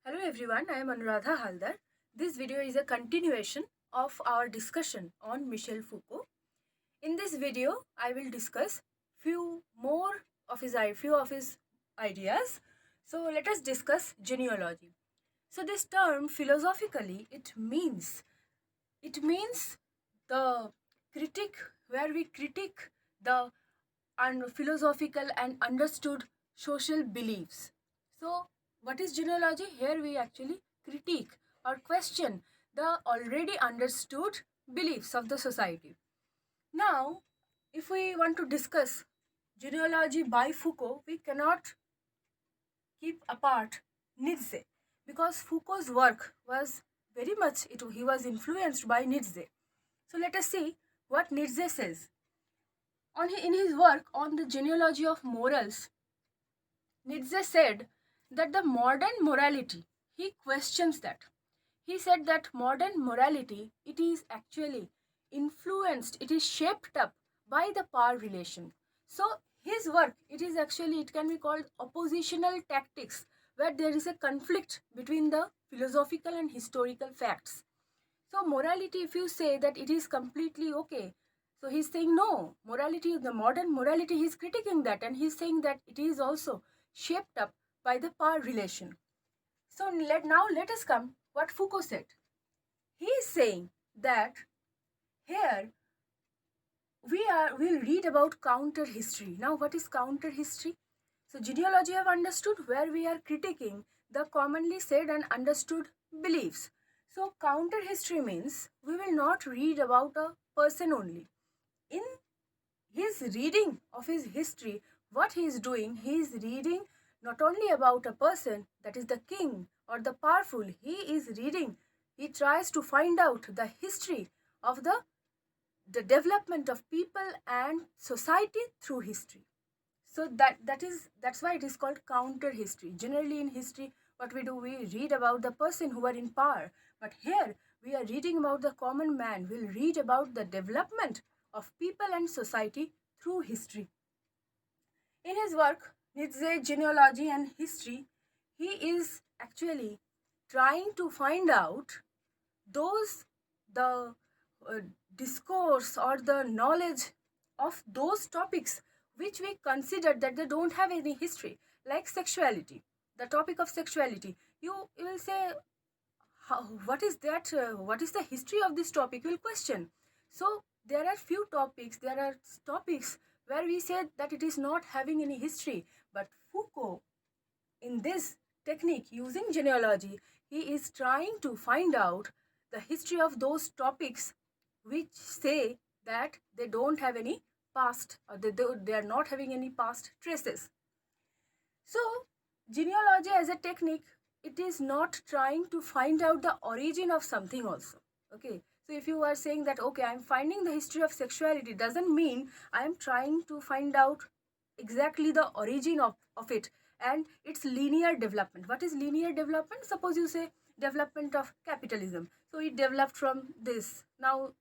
Hello everyone, I am Anuradha Halder. This video is a continuation of our discussion on Michel Foucault. In this video, I will discuss few of his ideas. So let us discuss genealogy. So this term philosophically it means the critique where we critique the philosophical and understood social beliefs. So, what is genealogy? Here we actually critique or question the already understood beliefs of the society. Now, if we want to discuss genealogy by Foucault, we cannot keep apart Nietzsche because Foucault's work was very much, he was influenced by Nietzsche. So, let us see what Nietzsche says. In his work on the genealogy of morals, Nietzsche said that the modern morality, he questions that. He said that modern morality, it is actually influenced, it is shaped up by the power relation. So his work, it can be called oppositional tactics, where there is a conflict between the philosophical and historical facts. So morality, if you say that it is completely okay, so he's saying no, morality, the modern morality, he's critiquing that and he's saying that it is also shaped up by the power relation. So let us come what Foucault said. He is saying that here we'll read about counter history. Now what is counter history? So genealogy have understood where we are critiquing the commonly said and understood beliefs. So counter history means we will not read about a person only. In his reading of his history, what he is doing, he is reading not only about a person, that is the king or the powerful, he tries to find out the history of the development of people and society through history. So that's why it is called counter history. Generally in history, what we do, we read about the person who are in power, but here we are reading about the common man. We'll read about the development of people and society through history. In his work Nietzsche, Genealogy and History, he is actually trying to find out the discourse or the knowledge of those topics which we consider that they don't have any history, like sexuality. The topic of sexuality, you will say, what is that? What is the history of this topic? You will question. So there are topics where we say that it is not having any history, but Foucault, in this technique using genealogy, he is trying to find out the history of those topics which say that they don't have any past, or they are not having any past traces. So genealogy as a technique, it is not trying to find out the origin of something also. Okay, so if you are saying that, okay, I'm finding the history of sexuality, doesn't mean I am trying to find out exactly the origin of it and its linear development. What is linear development? Suppose you say development of capitalism. So it developed from this. Now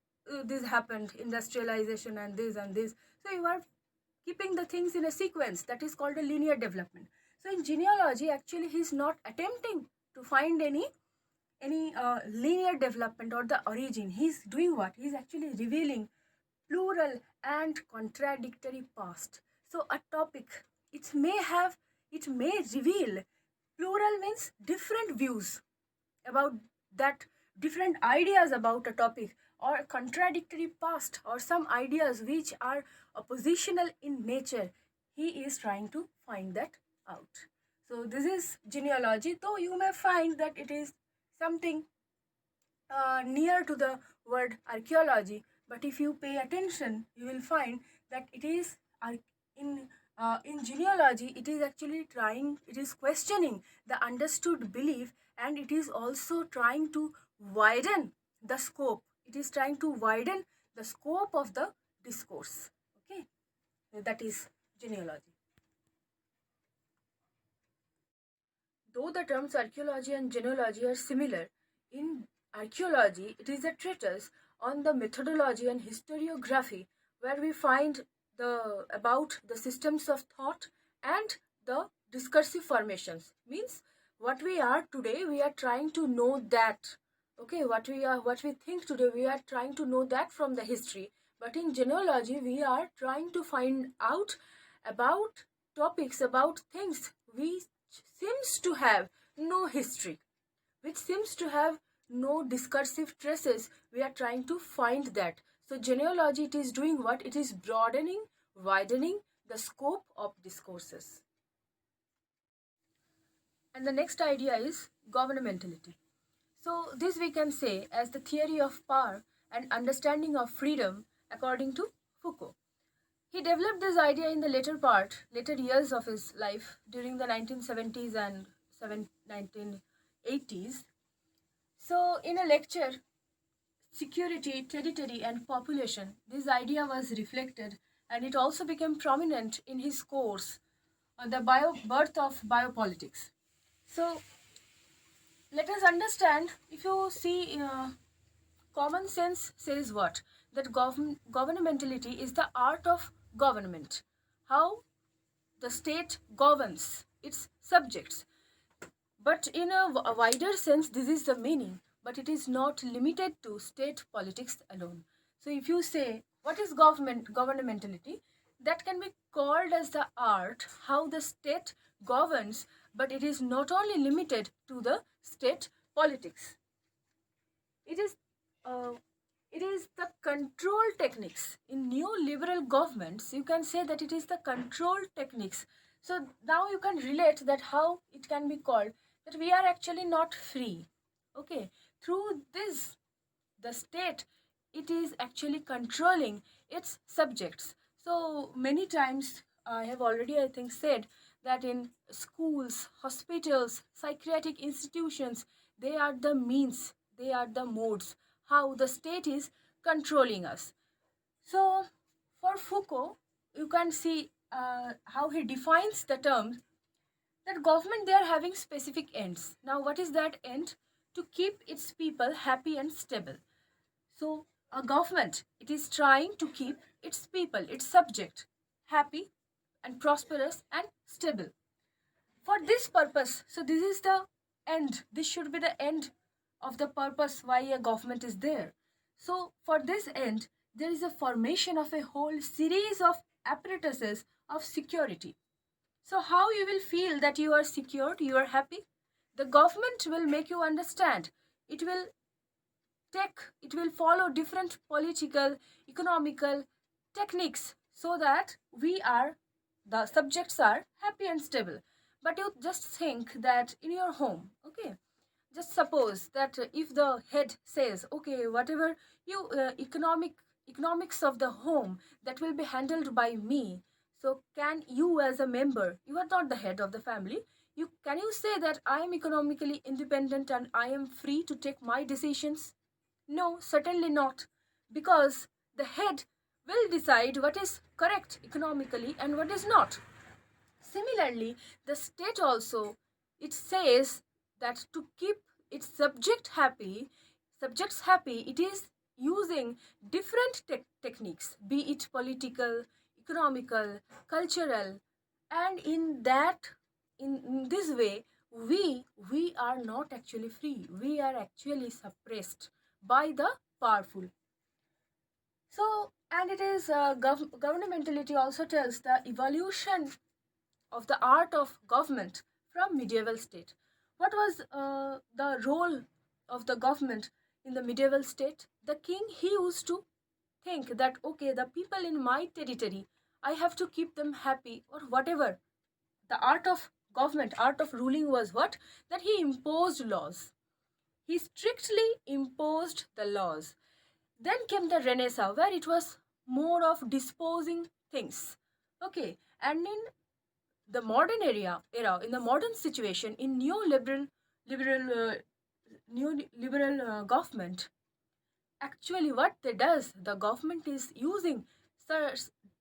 this happened, industrialization and this and this. So you are keeping the things in a sequence. That is called a linear development. So in genealogy, actually, he is not attempting to find any linear development or the origin. He's doing what? He's actually revealing plural and contradictory past. So a topic, it may reveal, plural means different views about that, different ideas about a topic, or contradictory past, or some ideas which are oppositional in nature. He is trying to find that out. So this is genealogy, though you may find that it is something near to the word archaeology, but if you pay attention, you will find that it is in genealogy, it is actually questioning the understood belief, and it is also trying to widen the scope. It is trying to widen the scope of the discourse. Okay, that is genealogy. Though the terms archaeology and genealogy are similar, in archaeology it is a treatise on the methodology and historiography, where we find about the systems of thought and the discursive formations. Means what we are today, we are trying to know that. Okay, what we think today, we are trying to know that from the history. But in genealogy, we are trying to find out about topics, about things we seems to have no history, which seems to have no discursive traces. We are trying to find that. So genealogy, it is doing what? It is broadening, widening the scope of discourses. And the next idea is governmentality. So this we can say as the theory of power and understanding of freedom according to Foucault. He developed this idea in the later years of his life during the 1970s and 1980s. So in a lecture, Security, Territory and Population, this idea was reflected, and it also became prominent in his course on the birth of biopolitics. So let us understand, if you see, common sense says what? That governmentality is the art of government. How the state governs its subjects. But in a wider sense, this is the meaning, but it is not limited to state politics alone. So if you say, what is governmentality? That can be called as the art, how the state governs, but it is not only limited to the state politics. It is uh, it is the control techniques in neoliberal governments. You can say that it is the control techniques. So now you can relate that how it can be called that we are actually not free. Okay, through this, the state, it is actually controlling its subjects. So many times I have already, I think, said that in schools, hospitals, psychiatric institutions, they are the means, they are the modes how the state is controlling us. So for Foucault, you can see how he defines the term that government, they are having specific ends. Now what is that end? To keep its people happy and stable. So a government, it is trying to keep its people, its subject, happy and prosperous and stable. For this purpose, so this is the end. This should be the end of the purpose why a government is there. So for this end, there is a formation of a whole series of apparatuses of security. So how you will feel that you are secured, you are happy? The government will make you understand. It will it will follow different political, economical techniques so that we are, the subjects are happy and stable. But you just think that in your home, okay, just suppose that if the head says, okay, whatever you economics of the home, that will be handled by me. So can you, as a member, you are not the head of the family, you can you say that I am economically independent and I am free to take my decisions? No, certainly not. Because the head will decide what is correct economically and what is not. Similarly, the state also, it says that to keep its subjects happy, it is using different techniques, be it political, economical, cultural, and in this way, we are not actually free. We are actually suppressed by the powerful. So, and it is governmentality also tells the evolution of the art of government from medieval state. What was the role of the government in the medieval state? The king, he used to think that okay, the people in my territory, I have to keep them happy or whatever. The art of government, art of ruling was what? That he imposed laws. He strictly imposed the laws. Then came the Renaissance, where it was more of disposing things. Okay, and in the modern era, in the modern situation, in neoliberal government, actually what they does, the government is using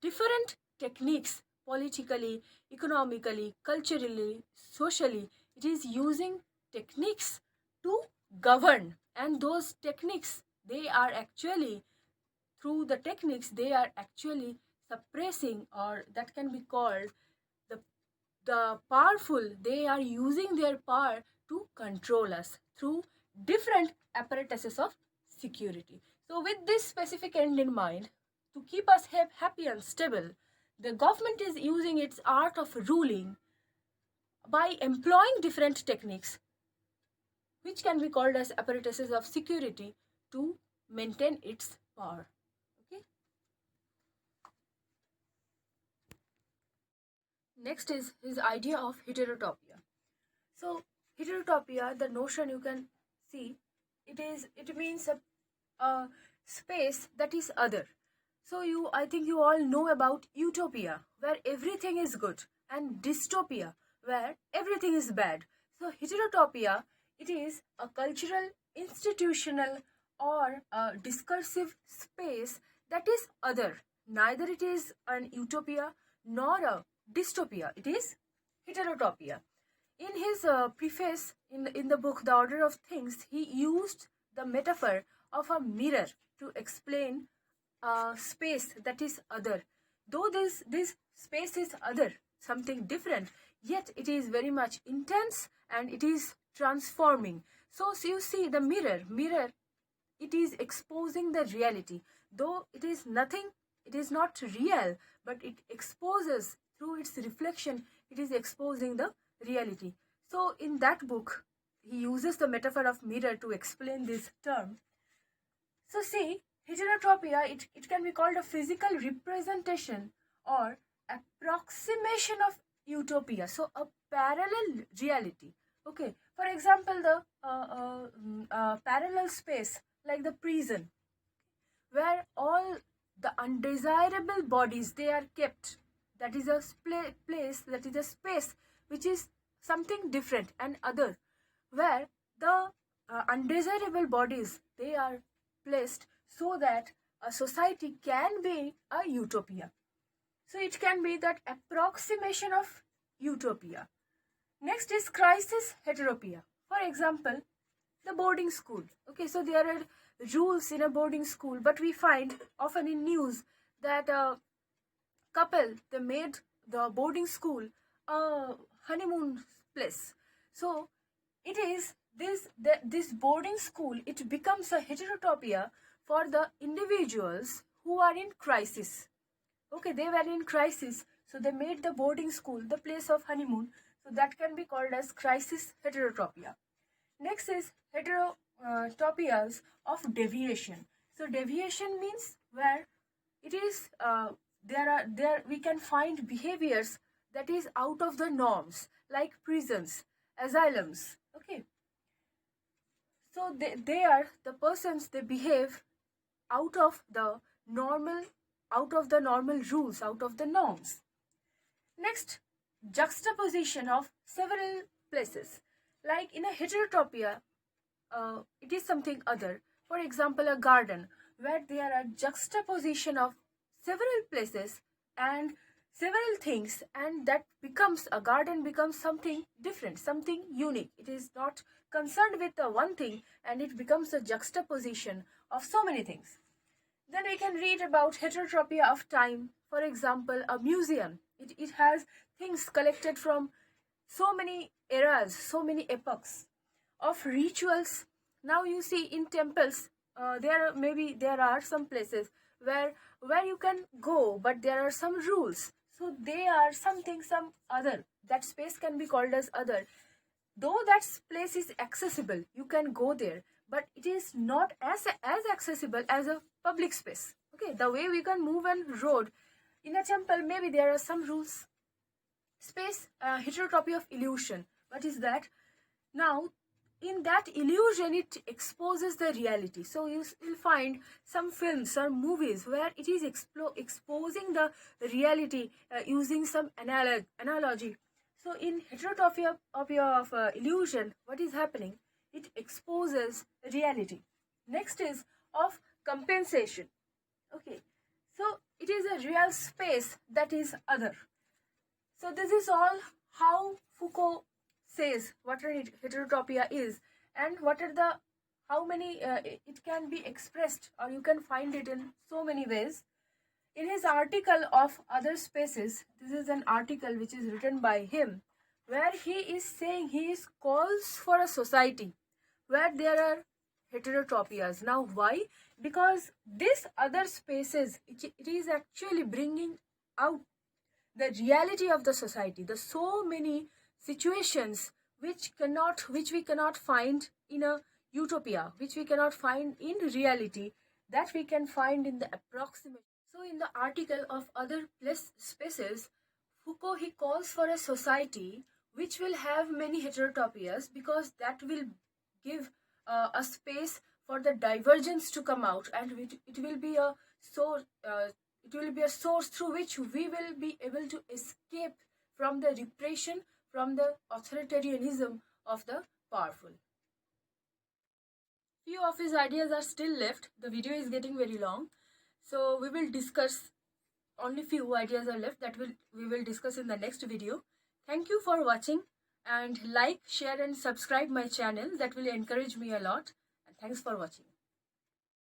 different techniques, politically, economically, culturally, socially. It is using techniques to govern, and those techniques, they are actually, through the techniques, they are actually suppressing, or that can be called the the powerful, they are using their power to control us through different apparatuses of security. So, with this specific end in mind, to keep us happy and stable, the government is using its art of ruling by employing different techniques, which can be called as apparatuses of security, to maintain its power. Okay. Next is his idea of heterotopia. So, heterotopia, the notion you can see, it means a space that is other. So I think you all know about utopia, where everything is good, and dystopia, where everything is bad. So heterotopia, it is a cultural, institutional, or a discursive space that is other. Neither it is an utopia nor a dystopia. It is heterotopia. In his preface in the book The Order of Things, he used the metaphor of a mirror to explain space that is other. Though this space is other, something different, yet it is very much intense and it is transforming. So you see the mirror, it is exposing the reality. Though it is nothing, it is not real, but it exposes through its reflection, it is exposing the reality. So in that book, he uses the metaphor of mirror to explain this term. So see, heterotopia, it can be called a physical representation or approximation of utopia. So a parallel reality. Okay, for example, the parallel space like the prison, where all the undesirable bodies, they are kept. That is a place, that is a space which is something different and other, where the undesirable bodies, they are placed so that a society can be a utopia. So it can be that approximation of utopia. Next is crisis heterotopia. For example, the boarding school. Okay, so there are rules in a boarding school, but we find often in news that a couple, they made the boarding school a honeymoon place. So it is this boarding school, it becomes a heterotopia for the individuals who are in crisis. Okay, they were in crisis, so they made the boarding school the place of honeymoon. So that can be called as crisis heterotopia. Next is heterotopias of deviation. So deviation means where it is there we can find behaviors that is out of the norms, like prisons, asylums. Okay, so they are the persons, they behave out of the normal, out of the normal rules, out of the norms. Next, juxtaposition of several places. Like in a heterotopia, it is something other. For example, a garden where there are juxtaposition of several places and several things, and that becomes a garden, becomes something different, something unique. It is not concerned with the one thing, and it becomes a juxtaposition of so many things. Then we can read about heterotopia of time. For example, a museum. It has things collected from so many eras, so many epochs of rituals. Now you see in temples, there are some places where you can go, but there are some rules. So they are something, some other. That space can be called as other. Though that place is accessible, you can go there, but it is not as accessible as a public space. Okay, the way we can move on road in a temple, maybe there are some rules. Space, heterotopia of illusion. What is that? Now in that illusion, it exposes the reality. So you will find some films or movies where it is exposing the reality using some analogy. So in heterotopia of illusion, what is happening? It exposes reality. Next is of compensation. Okay, so it is a real space that is other. So this is all how Foucault says what a heterotopia is, and what are the how many it can be expressed, or you can find it in so many ways. In his article of Other Spaces, this is an article which is written by him. where he is saying he is calls for a society where there are heterotopias. Now, why? Because this other spaces, it is actually bringing out the reality of the society, the so many situations which we cannot find in a utopia, which we cannot find in reality, that we can find in the approximate. So in the article of other place spaces, Foucault, he calls for a society which will have many heterotopias, because that will give a space for the divergence to come out, and it will be a source. It will be a source through which we will be able to escape from the repression, from the authoritarianism of the powerful. Few of his ideas are still left. The video is getting very long, so we will discuss. Only few ideas are left that we will discuss in the next video. Thank you for watching, and like, share and subscribe my channel. That will encourage me a lot. And thanks for watching.